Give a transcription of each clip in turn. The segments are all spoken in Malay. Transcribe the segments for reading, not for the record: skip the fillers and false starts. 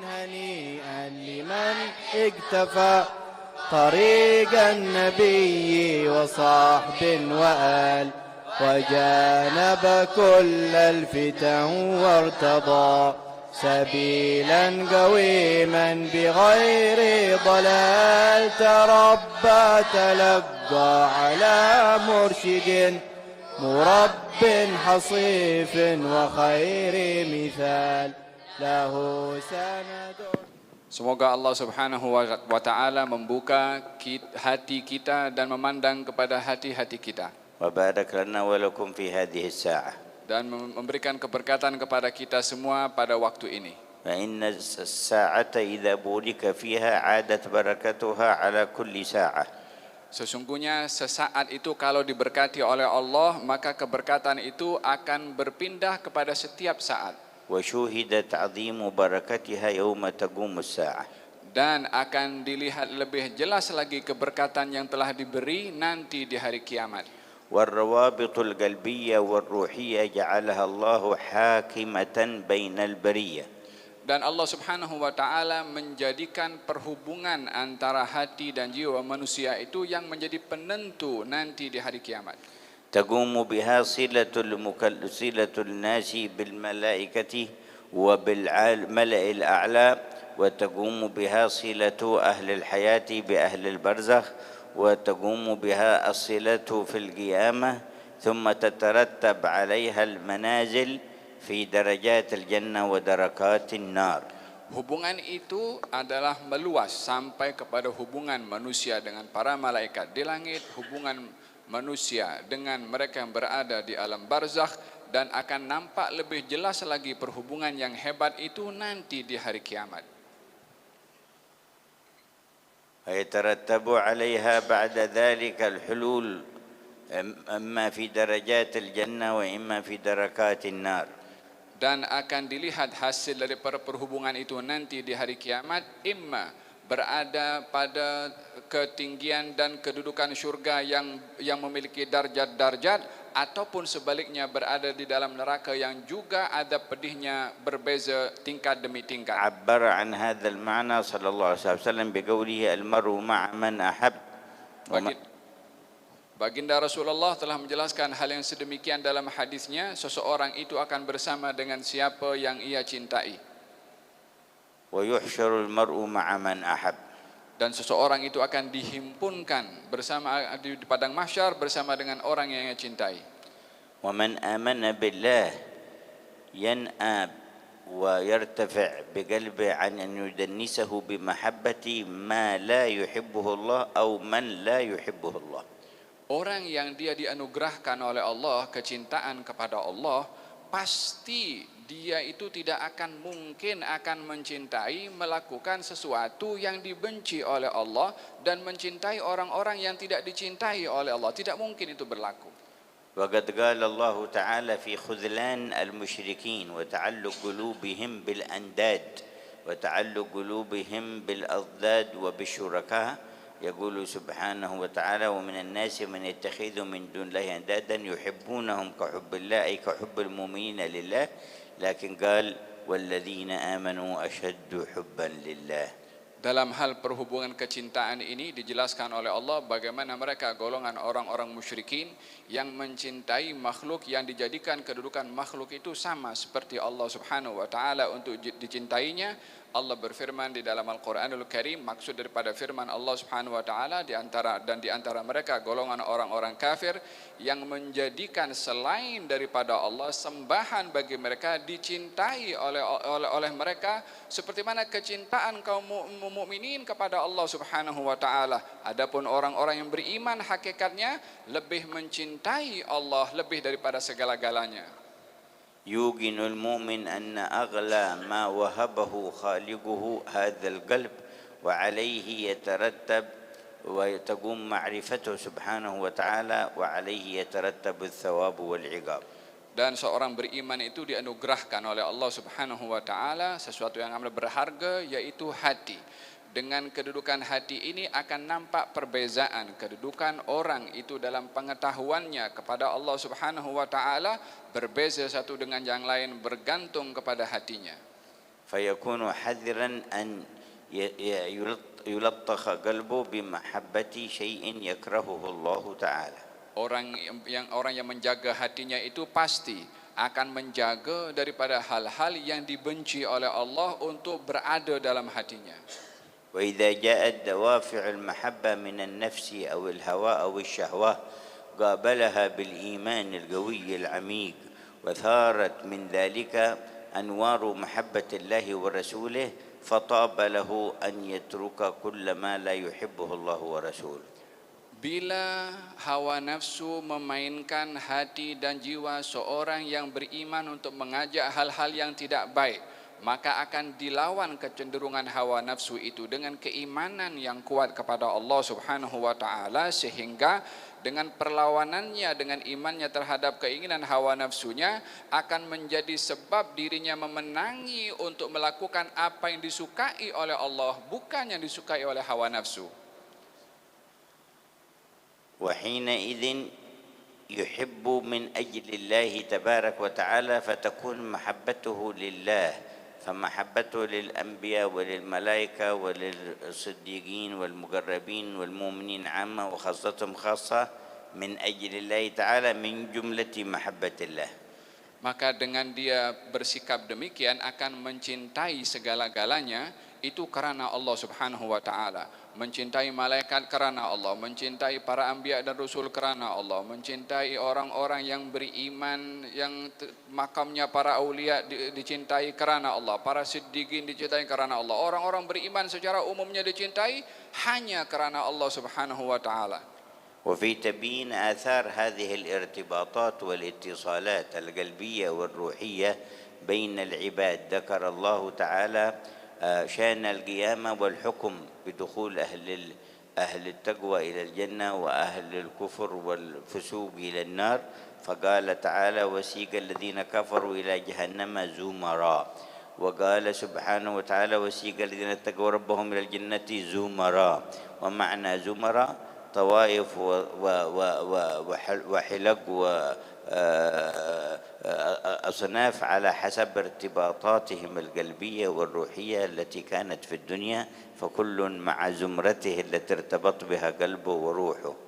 هنيئا لمن اكتفى طريق النبي وصحب وآل وجانب كل الفتن وارتضى سبيلا قويما بغير ضلال تربى تلقى على مرشد مرب حصيف وخير مثال له سند. Semoga Allah Subhanahu wa Ta'ala membuka hati kita dan memandang kepada hati-hati kita. وبارك لنا ولكم في هذه الساعة. Dan memberikan keberkatan kepada kita semua pada waktu ini. فإن الساعة إذا بورك فيها عادت بركتها على كل ساعة. Sesungguhnya sesaat itu kalau diberkati oleh Allah, maka keberkatan itu akan berpindah kepada setiap saat. وشوهد تعظيم بركتها يوم تقوم الساعة. Dan akan dilihat lebih jelas lagi keberkatan yang telah diberi nanti di hari kiamat. والروابط القلبية والروحية جعلها الله حاكمة بين البرية. Dan Allah Subhanahu wa Ta'ala menjadikan perhubungan antara hati dan jiwa manusia itu yang menjadi penentu nanti di hari kiamat. تقوم بها صلة الناس بالملائكة وبالملأ الأعلى وتقوم بها صلة أهل الحياة بأهل البرزخ وتقوم بها الصلة في القيامة ثم تترتب عليها المنازل في درجات الجنة ودركات النار. Hubungan itu adalah meluas sampai kepada hubungan manusia dengan para malaikat di langit, hubungan manusia dengan mereka yang berada di alam barzakh, dan akan nampak lebih jelas lagi perhubungan yang hebat itu nanti di hari kiamat. ويترتب عليها بعد ذلك الحلول إما في درجات الجنة وإما في دركات النار. Dan akan dilihat hasil dari perhubungan itu nanti di hari kiamat, imma berada pada ketinggian dan kedudukan syurga yang memiliki darjat-darjat, ataupun sebaliknya berada di dalam neraka yang juga ada pedihnya berbeza tingkat demi tingkat. عبر عن هذا المعنى صلى الله عليه وسلم بقوله المرء مع من أحب. Baginda Rasulullah telah menjelaskan hal yang sedemikian dalam hadisnya, seseorang itu akan bersama dengan siapa yang ia cintai. ويحشر المرء مع من أحب. Dan seseorang itu akan dihimpunkan bersama di padang mahsyar bersama dengan orang yang ia cintai. ومن آمن بالله ينأب ويرتفع بقلبه عن أن يدنسه بمحبة ما لا يحبه الله أو من لا يحبه الله. Orang yang dia dianugerahkan oleh Allah kecintaan kepada Allah, pasti dia itu tidak akan mungkin akan mencintai melakukan sesuatu yang dibenci oleh Allah dan mencintai orang-orang yang tidak dicintai oleh Allah. Tidak mungkin itu berlaku. وقد قال الله تعالى في خذلان المشركين وتعلق قلوبهم بالأنداد وتعلق قلوبهم بالأضداد وبالشركاء، يقول سبحانه وتعالى ومن الناس من يتخذ من دون الله أندادا يحبونهم كحب الله أي كحب المؤمنين لله، لكن قال والذين آمنوا أشد حبا لله. Dalam hal perhubungan kecintaan ini dijelaskan oleh Allah bagaimana mereka golongan orang-orang musyrikin yang mencintai makhluk yang dijadikan kedudukan makhluk itu sama seperti Allah Subhanahu wa Ta'ala untuk dicintainya. Allah berfirman di dalam Al-Quranul Karim, maksud daripada firman Allah Subhanahu wa Ta'ala di antara mereka golongan orang-orang kafir yang menjadikan selain daripada Allah sembahan bagi mereka dicintai oleh mereka seperti mana kecintaan kaum mukminin kepada Allah Subhanahu wa Ta'ala. Adapun orang-orang yang beriman hakikatnya lebih mencintai Allah lebih daripada segala-galanya. يوقن المؤمن أن أغلى ما وهبه خالقه هذا القلب وعليه يترتب وتقوم معرفته سبحانه وتعالى وعليه يترتب الثواب والعقاب. Dan seorang beriman itu dianugerahkan oleh Allah Subhanahu wa Ta'ala sesuatu yang amat berharga, yaitu hati. Dengan kedudukan hati ini akan nampak perbezaan kedudukan orang itu dalam pengetahuannya kepada Allah Subhanahu wa Ta'ala, berbeza satu dengan yang lain bergantung kepada hatinya. فيكون حذرا أن يلطخ قلبه بمحبة شيء يكرهه الله تعالى. Orang yang menjaga hatinya itu pasti akan menjaga daripada hal-hal yang dibenci oleh Allah untuk berada dalam hatinya. وإذا جاءت دوافع المحبة من النفس أو الهوى أو الشهوة قابلها بالإيمان القوي العميق وثارت من ذلك أنوار محبة الله ورسوله فطاب له أن يترك كل ما لا يحبه الله ورسوله. Bila hawa nafsu memainkan hati dan jiwa seorang yang beriman untuk mengajak hal-hal yang tidak baik, maka akan dilawan kecenderungan hawa nafsu itu dengan keimanan yang kuat kepada Allah Subhanahu wa taala, sehingga dengan perlawanannya dengan imannya terhadap keinginan hawa nafsunya akan menjadi sebab dirinya memenangi untuk melakukan apa yang disukai oleh Allah, bukan yang disukai oleh hawa nafsu. وحينئذ يحب من أجل الله تبارك وتعالى فتكون محبته لله، فمحبته للأنبياء وللملائكة وللصديقين والمقربين والمؤمنين عامة وخاصتهم خاصة من أجل الله تعالى من جملة محبة الله. Maka dengan dia bersikap demikian akan mencintai segala-galanya itu karena Allah Subhanahu wa taala, mencintai malaikat karena Allah, mencintai para anbiya dan rasul karena Allah, mencintai orang-orang yang beriman yang makamnya para aulia dicintai karena Allah, para siddiqin dicintai karena Allah, orang-orang beriman secara umumnya dicintai hanya karena Allah Subhanahu wa taala. وفي تبيين آثار هذه الارتباطات والاتصالات القلبية والروحية بين العباد ذكر الله تعالى شأن القيامة والحكم بدخول أهل التقوى إلى الجنة وأهل الكفر والفسوق إلى النار، فقال تعالى وسيق الذين كفروا إلى جهنم زمرا، وقال سبحانه وتعالى وسيق الذين اتقوا ربهم إلى الجنة زمرا. ومعنى زمرا طوائف وحلق وأصناف على حسب ارتباطاتهم القلبية والروحية التي كانت في الدنيا، فكل مع زمرته التي ارتبط بها قلبه وروحه.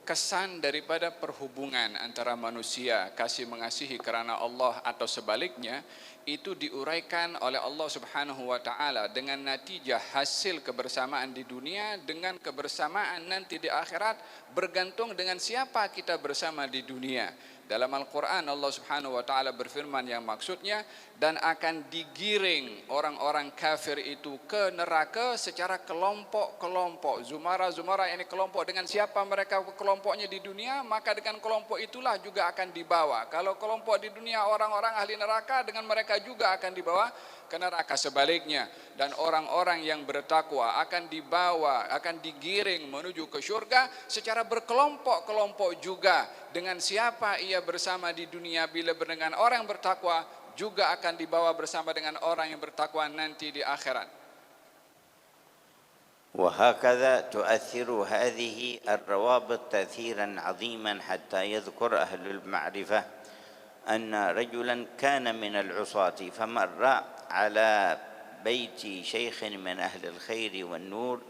Kesan daripada perhubungan antara manusia kasih mengasihi karena Allah atau sebaliknya itu diuraikan oleh Allah Subhanahu wa taala dengan natijah hasil kebersamaan di dunia dengan kebersamaan nanti di akhirat, bergantung dengan siapa kita bersama di dunia. Dalam Al-Quran Allah Subhanahu wa taala berfirman yang maksudnya, dan akan digiring orang-orang kafir itu ke neraka secara kelompok-kelompok. Zumara ini kelompok, dengan siapa mereka kelompoknya di dunia, maka dengan kelompok itulah juga akan dibawa. Kalau kelompok di dunia orang-orang ahli neraka, dengan mereka juga akan dibawa ke neraka. Sebaliknya, dan orang-orang yang bertakwa akan dibawa, akan digiring menuju ke surga secara berkelompok-kelompok juga. Dengan siapa ia bersama di dunia, bila dengan orang yang bertakwa juga akan dibawa bersama dengan orang yang bertakwa nanti di akhirat. وهكذا تؤثر هذه الروابط تأثيرا عظيما حتى يذكر أهل المعرفة أن رجلا كان من العصاة فمر على بيت شيخ من أهل الخير والنور،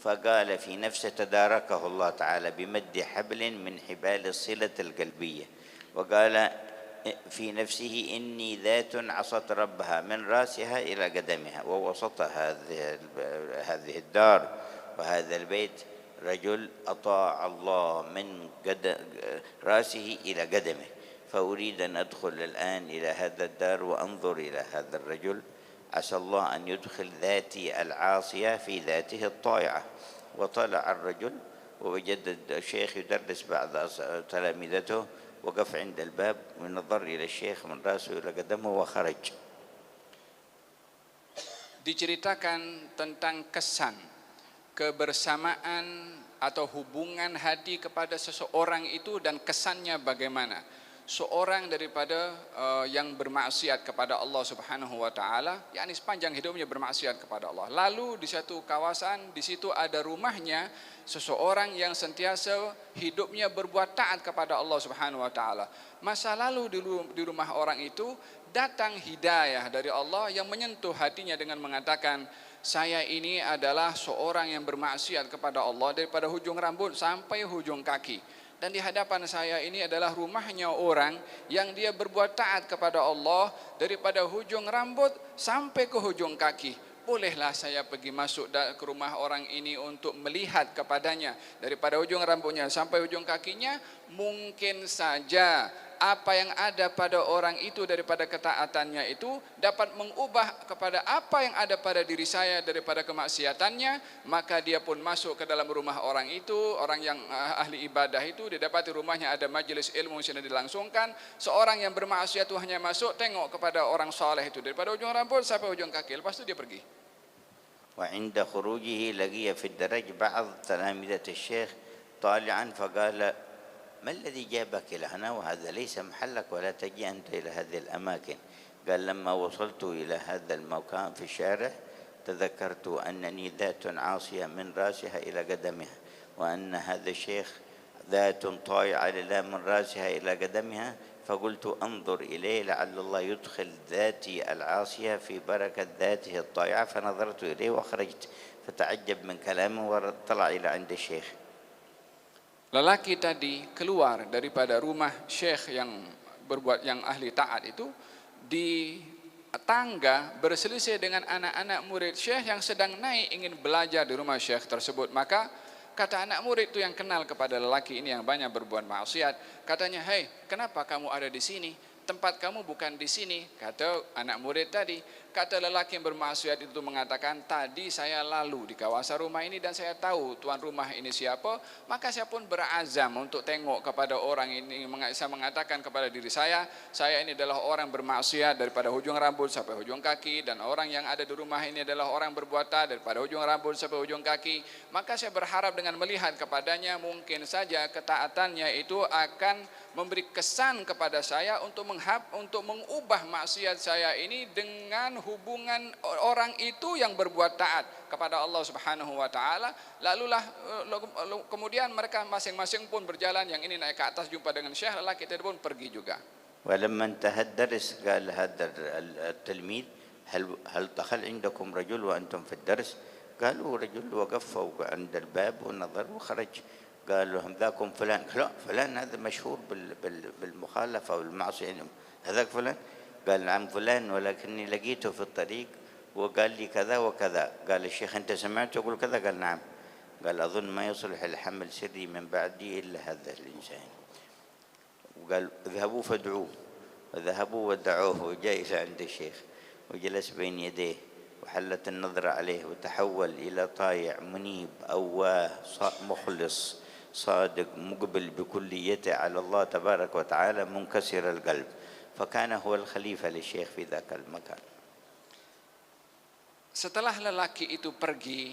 فقال في نفسه تداركه الله تعالى بمد حبل من حبال الصلة القلبية، وقال في نفسه إني ذات عصت ربها من رأسها إلى قدمها، ووسط هذه الدار وهذا البيت رجل أطاع الله من رأسه إلى قدمه، فأريد أن أدخل الآن إلى هذا الدار وأنظر إلى هذا الرجل، عسى الله أن يدخل ذاتي العاصية في ذاته الطائعة. وطلع الرجل ووجد الشيخ يدرس بعض تلامذته، وقف عند الباب ونظر إلى الشيخ من رأسه إلى قدمه وخرج. Diceritakan tentang kesan kebersamaan atau hubungan hati kepada seseorang itu dan kesannya bagaimana. Seorang daripada yang bermaksiat kepada Allah Subhanahu wa taala, yakni sepanjang hidupnya bermaksiat kepada Allah. Lalu di satu kawasan, di situ ada rumahnya seseorang yang sentiasa hidupnya berbuat taat kepada Allah Subhanahu wa taala. Masa lalu di rumah orang itu datang hidayah dari Allah yang menyentuh hatinya dengan mengatakan, saya ini adalah seorang yang bermaksiat kepada Allah daripada hujung rambut sampai hujung kaki. Dan di hadapan saya ini adalah rumahnya orang yang dia berbuat taat kepada Allah daripada hujung rambut sampai ke hujung kaki. Bolehlah saya pergi masuk ke rumah orang ini untuk melihat kepadanya daripada ujung rambutnya sampai ujung kakinya? Mungkin saja apa yang ada pada orang itu daripada ketaatannya itu dapat mengubah kepada apa yang ada pada diri saya daripada kemaksiatannya, maka dia pun masuk ke dalam rumah orang itu, orang yang ahli ibadah itu, didapati rumahnya ada majelis ilmu yang dilangsungkan, seorang yang bermaksiat itu hanya masuk tengok kepada orang saleh itu daripada ujung rambut sampai ujung kaki, lepas itu dia pergi. وعند خروجه لقي في الدرج بعض تلامذة الشيخ طالعا فقال: ما الذي جابك إلى هنا وهذا ليس محلك ولا تجي أنت إلى هذه الأماكن. قال: لما وصلت إلى هذا المكان في الشارع تذكرت أنني ذات عاصية من رأسها إلى قدمها، وأن هذا الشيخ ذات طائعة لله من رأسها إلى قدمها، فقلت انظر إليه لعل الله يدخل ذاتي العاصية في بركة ذاته الطائعة، فنظرت إليه وخرجت فتعجب من كلامه وطلع إلى عند الشيخ. Lelaki tadi keluar daripada rumah syekh yang berbuat yang ahli taat itu, di tangga berselisih dengan anak-anak murid syekh yang sedang naik ingin belajar di rumah syekh tersebut. Maka kata anak murid itu yang kenal kepada lelaki ini yang banyak berbuat maksiat, katanya, "Hei, kenapa kamu ada di sini? Tempat kamu bukan di sini." Kata anak murid tadi. Kata lelaki yang bermaksiat itu mengatakan, "Tadi saya lalu di kawasan rumah ini dan saya tahu tuan rumah ini siapa, maka saya pun berazam untuk tengok kepada orang ini." Saya mengatakan kepada diri saya ini adalah orang bermaksiat daripada hujung rambut sampai hujung kaki, dan orang yang ada di rumah ini adalah orang berbuat taat daripada hujung rambut sampai hujung kaki. Maka saya berharap dengan melihat kepadanya, mungkin saja ketaatannya itu akan memberi kesan kepada saya untuk mengubah maksiat saya ini dengan hubungan orang itu yang berbuat taat kepada Allah Subhanahu wa taala. Kemudian mereka masing-masing pun berjalan, yang ini naik ke atas jumpa dengan syekh, lelaki itu pun pergi juga. ولما انتهى الدرس قال هذا التلميذ: هل دخل عندكم رجل وأنتم في الدرس؟ قالوا: رجل وقف عند الباب ونظر وخرج. قال لهم: ذاكم فلان؟ لا، فلان هذا مشهور بالمخالفة والمعصية. هذاك فلان؟ قال: نعم فلان، ولكني لقيته في الطريق وقال لي كذا وكذا. قال الشيخ: أنت سمعت يقول كذا؟ قال: نعم. قال: أظن ما يصلح الحمل سري من بعدي إلا هذا الإنسان. وقال: اذهبوا فادعوه. وذهبوا ودعوه وجاء عند الشيخ وجلس بين يديه وحلت النظر عليه وتحول إلى طائع منيب أواه مخلص صادق مقبل بكليته على الله تبارك وتعالى منكسر القلب، فكان هو الخليفة للشيخ في ذاك المكان. Setelah lelaki itu pergi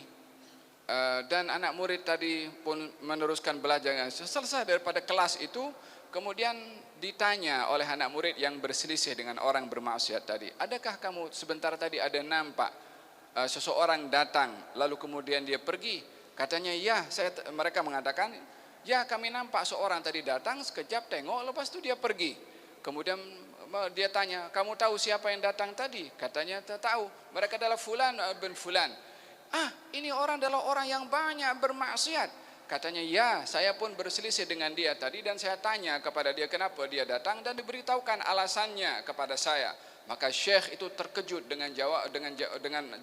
dan anak murid tadi pun meneruskan belajarnya, selesai daripada kelas itu, kemudian ditanya oleh anak murid yang berselisih dengan orang bermaksiat tadi, "Adakah kamu sebentar tadi ada nampak seseorang datang lalu kemudian dia pergi?" Katanya, "Ya." Mereka mengatakan, "Ya, kami nampak seorang tadi datang, sekejap tengok, lepas itu dia pergi." Kemudian dia tanya, "Kamu tahu siapa yang datang tadi?" Katanya, "Tak tahu." Mereka adalah fulan bin fulan. Ini orang adalah orang yang banyak bermaksiat. Katanya, "Ya, saya pun berselisih dengan dia tadi dan saya tanya kepada dia kenapa dia datang dan diberitahukan alasannya kepada saya." Maka syekh itu terkejut dengan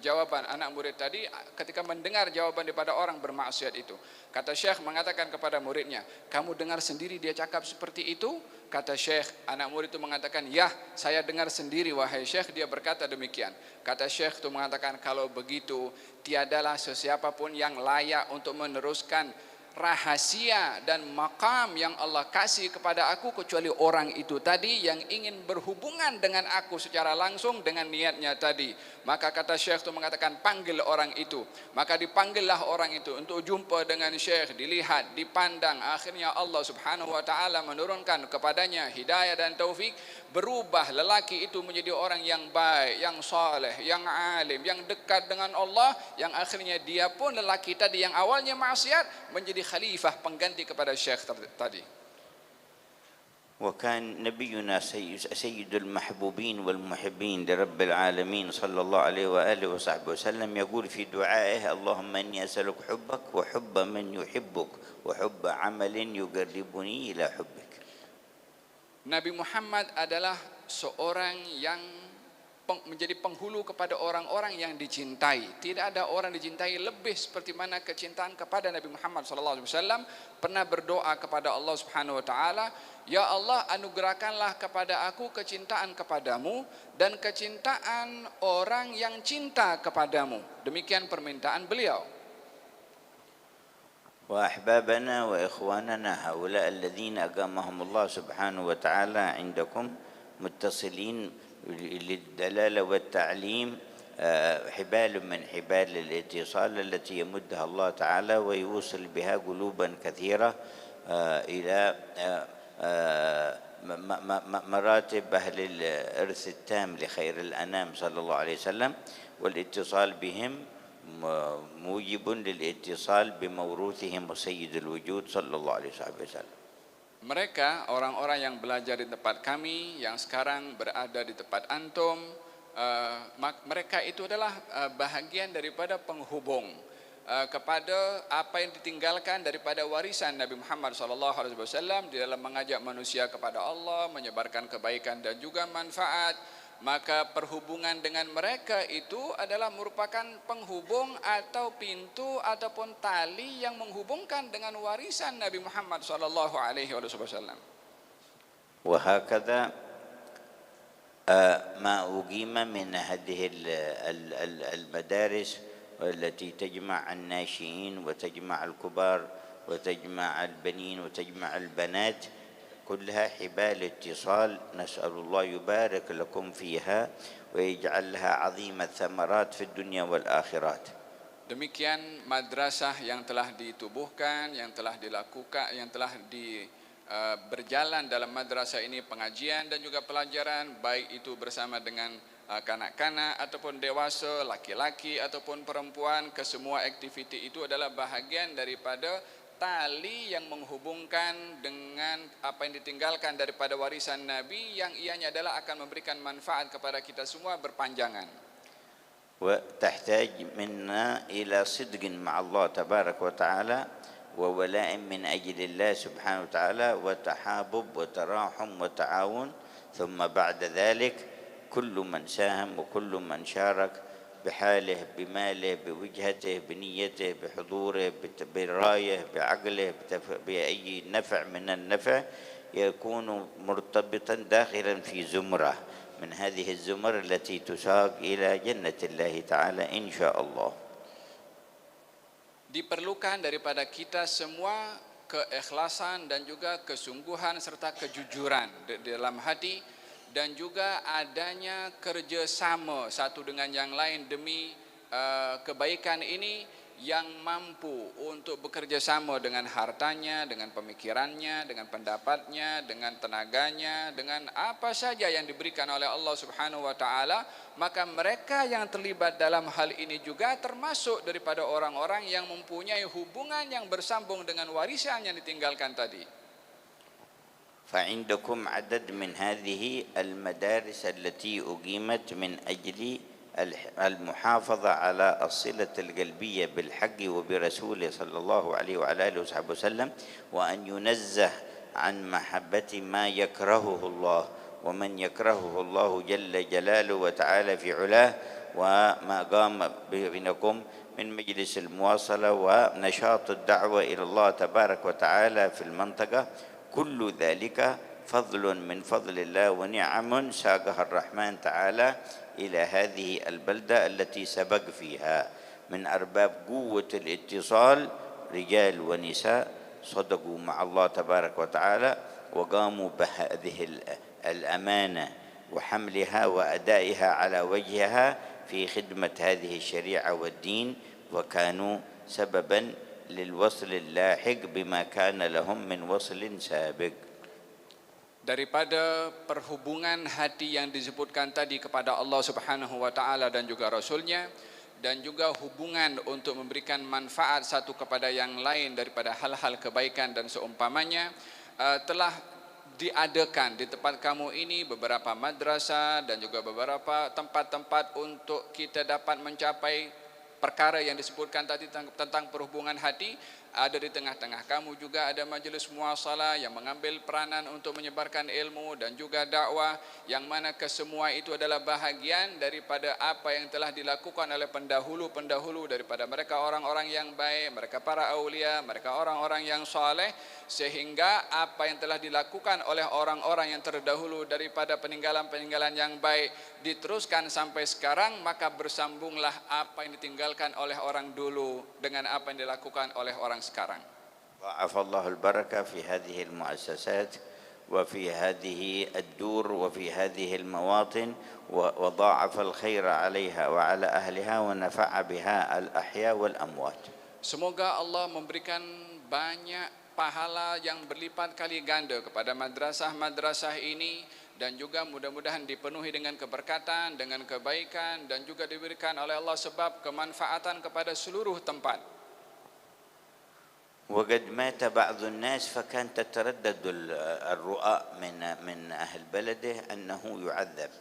jawaban anak murid tadi ketika mendengar jawaban daripada orang bermaksiat itu. Kata syekh mengatakan kepada muridnya, "Kamu dengar sendiri dia cakap seperti itu?" Kata syekh, anak murid itu mengatakan, "Ya, saya dengar sendiri wahai syekh, dia berkata demikian." Kata syekh itu mengatakan, "Kalau begitu, tiadalah sesiapa pun yang layak untuk meneruskan rahasia dan makam yang Allah kasih kepada aku kecuali orang itu tadi yang ingin berhubungan dengan aku secara langsung dengan niatnya tadi." Maka kata syekh itu mengatakan, "Panggil orang itu." Maka dipanggillah orang itu untuk jumpa dengan syekh, dilihat, dipandang. Akhirnya Allah Subhanahu wa taala menurunkan kepadanya hidayah dan taufik, berubah lelaki itu menjadi orang yang baik, yang saleh, yang alim, yang dekat dengan Allah, yang akhirnya dia pun lelaki tadi yang awalnya maksiat menjadi khalifah pengganti kepada syekh tadi. وكان نبينا سيد المحبوبين والمحبين لرب العالمين صلى الله عليه وآله وصحبه وسلم يقول في دعائه: اللهم إني أسألك حبك وحب من يحبك وحب عمل يقربني إلى حبك. Nabi Muhammad adalah seorang yang menjadi penghulu kepada orang-orang yang dicintai. Tidak ada orang dicintai lebih seperti mana kecintaan kepada Nabi Muhammad SAW. Pernah berdoa kepada Allah Subhanahu Wa Taala, ya Allah, anugerahkanlah kepada aku kecintaan kepadamu dan kecintaan orang yang cinta kepadamu. Demikian permintaan beliau. وأحبابنا وإخواننا هؤلاء الذين أقامهم الله سبحانه وتعالى عندكم متصلين للدلالة والتعليم، حبال من حبال الاتصال التي يمدها الله تعالى ويوصل بها قلوبا كثيرة إلى مراتب أهل الإرث التام لخير الأنام صلى الله عليه وسلم، والاتصال بهم موجب للاتصال بموروثهم وسيد الوجود صلى الله عليه وسلم. Mereka orang-orang yang belajar di tempat kami, yang sekarang berada di tempat antum, mereka itu adalah bahagian daripada penghubung kepada apa yang ditinggalkan daripada warisan Nabi Muhammad SAW di dalam mengajak manusia kepada Allah, menyebarkan kebaikan dan juga manfaat. Maka perhubungan dengan mereka itu adalah merupakan penghubung atau pintu ataupun tali yang menghubungkan dengan warisan Nabi Muhammad SAW. وهكذا ما أقيم من هذه المدارس التي تجمع الناشئين وتجمع الكبار وتجمع البنين وتجمع البنات، كلها حبال اتصال، نسأل الله يبارك لكم فيها ويجعل لها عظيم الثمرات في الدنيا والآخرات. Demikian madrasah yang telah ditubuhkan, yang telah dilakukan, yang telah berjalan dalam madrasah ini, pengajian dan juga pelajaran, baik itu bersama dengan kanak-kanak ataupun dewasa, laki-laki ataupun perempuan, kesemua aktiviti itu adalah bahagian daripada tali yang menghubungkan dengan apa yang ditinggalkan daripada warisan Nabi, yang ianya adalah akan memberikan manfaat kepada kita semua berpanjangan. وتحتاج منا إلى صدق مع الله تبارك وتعالى وولاء من أجل الله سبحانه وتعالى وتحابب وتراحم وتعاون، ثم بعد ذلك كل من ساهم وكل من شارك بحاله بماله بوجهته بنيته بحضوره برايه بعقله بأي نفع من النفع يكون مرتبطا داخلا في زمرة من هذه الزمر التي تساق إلى جنة الله تعالى إن شاء الله. Diperlukan daripada kita semua keikhlasan dan juga kesungguhan serta kejujuran di dalam hati, dan juga adanya kerjasama satu dengan yang lain demi kebaikan ini, yang mampu untuk bekerja sama dengan hartanya, dengan pemikirannya, dengan pendapatnya, dengan tenaganya, dengan apa saja yang diberikan oleh Allah Subhanahu Wa Taala. Maka mereka yang terlibat dalam hal ini juga termasuk daripada orang-orang yang mempunyai hubungan yang bersambung dengan warisan yang ditinggalkan tadi. فعندكم عدد من هذه المدارس التي أقيمت من أجل المحافظة على الصلة القلبية بالحق وبرسوله صلى الله عليه وعلى آله وصحبه وسلم، وأن ينزه عن محبة ما يكرهه الله ومن يكرهه الله جل جلاله وتعالى في علاه، وما قام بينكم من مجلس المواصلة ونشاط الدعوة إلى الله تبارك وتعالى في المنطقة، كل ذلك فضل من فضل الله ونعم ساقها الرحمن تعالى إلى هذه البلدة التي سبق فيها من أرباب قوة الاتصال رجال ونساء صدقوا مع الله تبارك وتعالى وقاموا بهذه الأمانة وحملها وأدائها على وجهها في خدمة هذه الشريعة والدين، وكانوا سببا للوصل اللاحق بما كان لهم من وصل سابق. Daripada perhubungan hati yang disebutkan tadi kepada Allah Subhanahu Wa Taala dan juga Rasulnya, dan juga hubungan untuk memberikan manfaat satu kepada yang lain daripada hal-hal kebaikan dan seumpamanya, telah diadakan di tempat kamu ini beberapa madrasah dan juga beberapa tempat-tempat untuk kita dapat mencapai perkara yang disebutkan tadi tentang perhubungan hati. Ada di tengah-tengah kamu juga ada majelis muasalah yang mengambil peranan untuk menyebarkan ilmu dan juga dakwah, yang mana kesemua itu adalah bahagian daripada apa yang telah dilakukan oleh pendahulu-pendahulu daripada mereka orang-orang yang baik, mereka para aulia, mereka orang-orang yang soleh, sehingga apa yang telah dilakukan oleh orang-orang yang terdahulu daripada peninggalan-peninggalan yang baik diteruskan sampai sekarang, maka bersambunglah apa yang ditinggalkan oleh orang dulu dengan apa yang dilakukan oleh orang sekarang. ضاعف الله البركة في هذه المؤسسات وفي هذه الدور وفي هذه المواطن وضاعف الخير عليها وعلى أهلها ونفع بها الأحياء والأموات. Semoga Allah memberikan banyak pahala yang berlipat kali ganda kepada madrasah-madrasah ini, dan juga mudah-mudahan dipenuhi dengan keberkatan, dengan kebaikan, dan juga diberikan oleh Allah sebab kemanfaatan kepada seluruh tempat. وقد مات بعض الناس فكان تتردد الرؤى من أهل بلده أنه يعذب،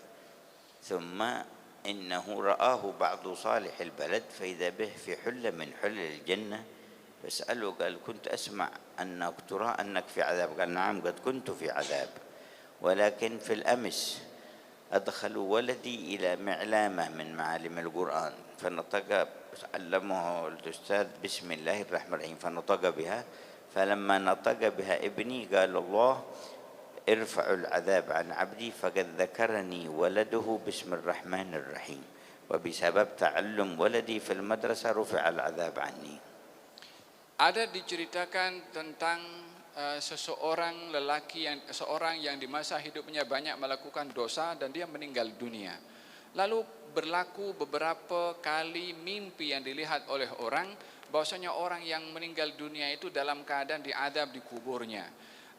ثم إنه رآه بعض صالح البلد فإذا به في حلة من حلل الجنة، فسأله قال كنت أسمع أنك ترى أنك في عذاب، قال نعم قد كنت في عذاب، ولكن في الأمس أدخلوا ولدي إلى معلامة من معالم القرآن فنطق، علمه الأستاذ بسم الله الرحمن الرحيم فنطق بها، فلما نطق بها ابني قال الله ارفع العذاب عن عبدي فقد ذكرني ولده بسم الرحمن الرحيم، وبسبب تعلم ولدي في المدرسة رفع العذاب عني. Ada diceritakan tentang seseorang lelaki seorang yang di masa hidupnya banyak melakukan dosa dan dia meninggal dunia. Lalu berlaku beberapa kali mimpi yang dilihat oleh orang bahwasanya orang yang meninggal dunia itu dalam keadaan diadab di kuburnya.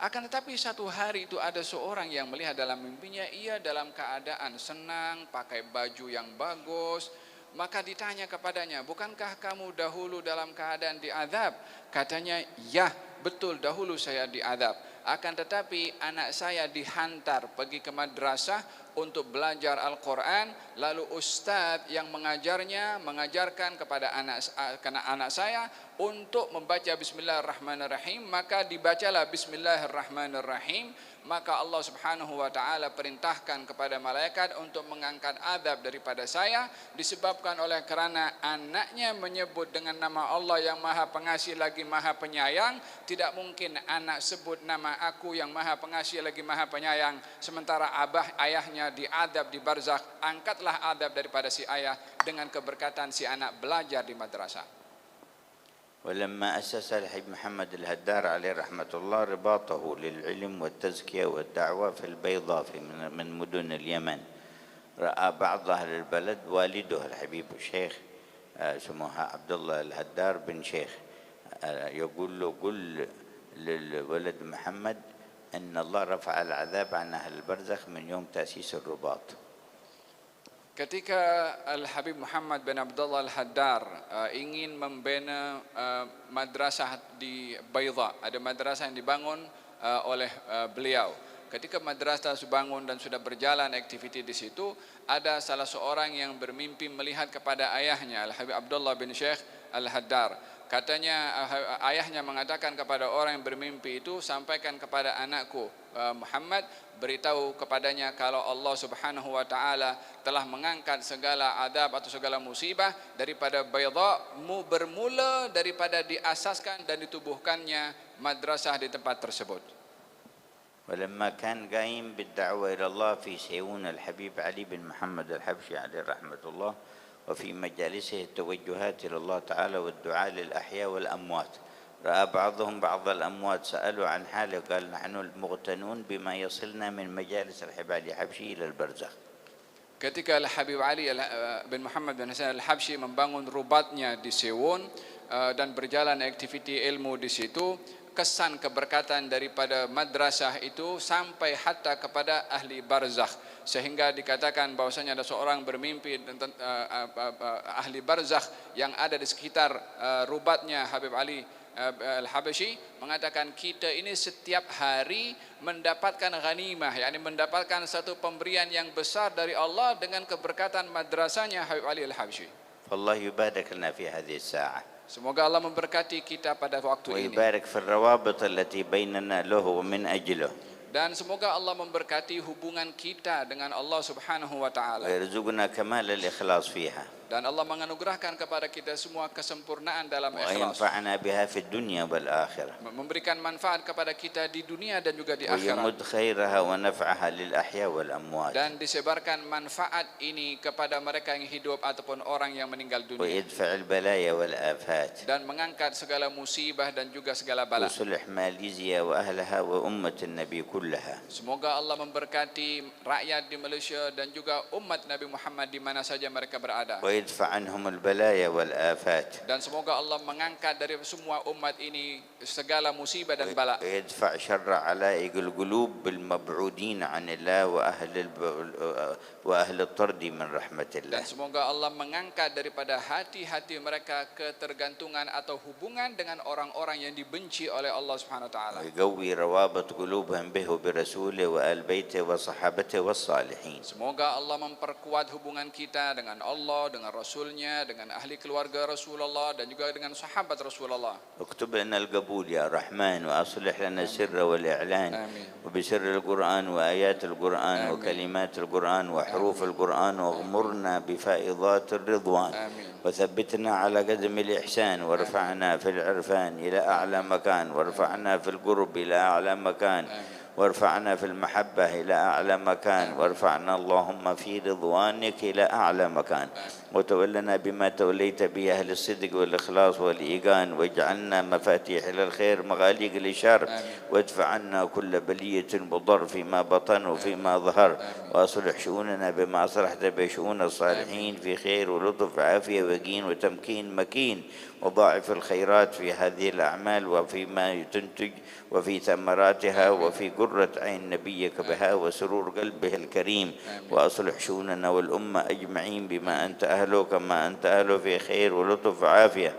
Akan tetapi satu hari itu ada seorang yang melihat dalam mimpinya ia dalam keadaan senang, pakai baju yang bagus. Maka ditanya kepadanya, bukankah kamu dahulu dalam keadaan diadab? Katanya, ya betul dahulu saya diadab. Akan tetapi anak saya dihantar pergi ke madrasah untuk belajar Al-Quran. Lalu ustadz yang mengajarkan kepada anak saya untuk membaca Bismillahirrahmanirrahim. Maka dibacalah Bismillahirrahmanirrahim. Maka Allah subhanahu wa ta'ala perintahkan kepada malaikat untuk mengangkat adab daripada saya, disebabkan oleh kerana anaknya menyebut dengan nama Allah yang maha pengasih lagi maha penyayang. Tidak mungkin anak sebut nama aku yang maha pengasih lagi maha penyayang sementara ayahnya diadab di barzakh. Angkatlah adab daripada si ayah dengan keberkatan si anak belajar di madrasah. ولما أسس الحبيب محمد الهدار عليه رحمة الله رباطه للعلم والتزكية والدعوة في البيضاء من مدن اليمن، رأى بعض أهل البلد والده الحبيب الشيخ اسمه عبد الله الهدار بن شيخ يقول له قل للولد محمد أن الله رفع العذاب عن أهل البرزخ من يوم تأسيس الرباط. Ketika Al-Habib Muhammad bin Abdullah Al-Haddar ingin membina madrasah di Baydha, ada madrasah yang dibangun oleh beliau. Ketika madrasah dibangun dan sudah berjalan aktiviti di situ, ada salah seorang yang bermimpi melihat kepada ayahnya Al-Habib Abdullah bin Syekh Al-Haddar. Katanya ayahnya mengatakan kepada orang yang bermimpi itu, sampaikan kepada anakku Muhammad, beritahu kepadanya kalau Allah subhanahu wa ta'ala telah mengangkat segala adab atau segala musibah daripada Baydha, bermula daripada diasaskan dan ditubuhkannya madrasah di tempat tersebut. ولما كان قايم بالدعوة إلى الله في سيئون الحبيب علي بن محمد الحبشي عليه رحمة الله وفي مجالسه التوجهات إلى الله تعالى والدعاء للأحياء والأموات، رأى بعضهم بعض الأموات سألوا عن حاله قال نحن المغتنون بما يصلنا من مجالس الحبيب علي الحبشي إلى البرزخ. Ketika Al-Habib Ali bin Muhammad bin Hasan Al-Habsyi membangun rubatnya di Sewon dan berjalan aktiviti ilmu di situ, kesan keberkatan daripada madrasah itu sampai hatta kepada ahli barzakh, sehingga dikatakan bahwasanya ada seorang bermimpi tentang ahli barzakh yang ada di sekitar rubatnya Habib Ali Al-Habasyi, mengatakan kita ini setiap hari mendapatkan ghanimah, yakni mendapatkan satu pemberian yang besar dari Allah dengan keberkatan madrasahnya Habib Ali Al-Habasyi. فالله يبارك لنا في هذه الساعة Semoga Allah memberkati kita pada waktu ini, ويبارك في الروابط التي بيننا له ومن أجله, dan semoga Allah memberkati hubungan kita dengan Allah Subhanahu wa taala, ويرزقنا كمال الإخلاص فيها, dan Allah menganugerahkan kepada kita semua kesempurnaan dalam ikhlas, وينفعنا بها في الدنيا والآخرة, memberikan manfaat kepada kita di dunia dan juga di akhirat, ويمد خيرها ونفعها للأحياء والأموات, dan disebarkan manfaat ini kepada mereka yang hidup ataupun orang yang meninggal dunia, ويدفع البلايا والآفات, dan mengangkat segala musibah dan juga segala bala. وصلح ماليزيا وأهلها وأمة النبي كلها. Semoga Allah memberkati rakyat di Malaysia dan juga umat Nabi Muhammad di mana saja mereka berada, ويدفع عنهم البلايا والآفات, dan semoga Allah mengangkat dari semua umat ini segala musibah dan bala, ويدفع شر علائق القلوب بالمبعودين عن الله وأهل الطرد من رحمة الله. dan semoga Allah mengangkat daripada hati-hati mereka ketergantungan atau hubungan dengan orang-orang yang dibenci oleh Allah Subhanahu wa taala. ويقوي روابط قلوبهم به وبرسوله وآل بيته وصحابته والصالحين. Semoga Allah memperkuat hubungan kita dengan Allah, dengan Rasulnya, dengan ahli keluarga Rasulullah dan juga dengan sahabat Rasulullah. اكتب لنا القبول يا رحمن وأصلح لنا السر والإعلان وبسر القرآن وآيات القرآن وكلمات القرآن وحروف القرآن واغمرنا بفائضات الرضوان وثبتنا على قدم الإحسان وارفعنا في العرفان إلى أعلى مكان وارفعنا في القرب إلى أعلى مكان وارفعنا في المحبة إلى أعلى مكان وارفعنا اللهم في رضوانك إلى أعلى مكان وتولنا بما توليت به أهل الصدق والإخلاص والإيقان واجعلنا مفاتيح للخير مغاليق للشر وادفع عنا كل بلية وضر فيما بطن وفيما ظهر وأصلح شؤوننا بما أصلحت به شؤون الصالحين في خير ولطف عافية ويقين وتمكين مكين وضاعف الخيرات في هذه الأعمال وفيما تنتج وفي ثمراتها وفي قرة عين نبيك بها وسرور قلبه الكريم وأصلح شؤوننا والأمة أجمعين بما أنت أهله كما أنت أهله في خير ولطف وعافية.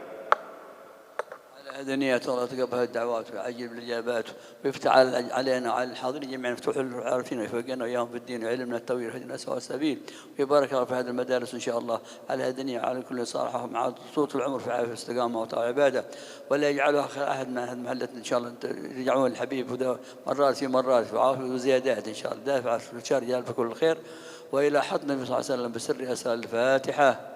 هذه نية الله تقبل الدعوات ويعجل بالإجابات ويفتح علينا وعلى الحاضرين جميعا يفتح العارفين ويفقنا وإياهم في الدين وعلمنا التويل وهدنا سواء السبيل ويبارك الله في هذه المدارس إن شاء الله على هذه النية على كل صالحة مع صوت العمر في عافية واستقامة وطاعة عبادة ولا يجعلها آخر أحد من هذه المحلة إن شاء الله يرجعون الحبيب وده مرات في مرات وعافية وزيادات إن شاء الله دافع في الشر جال بكل الخير وإلى حضن النبي صلى الله عليه وسلم بسر أسال الفاتحة.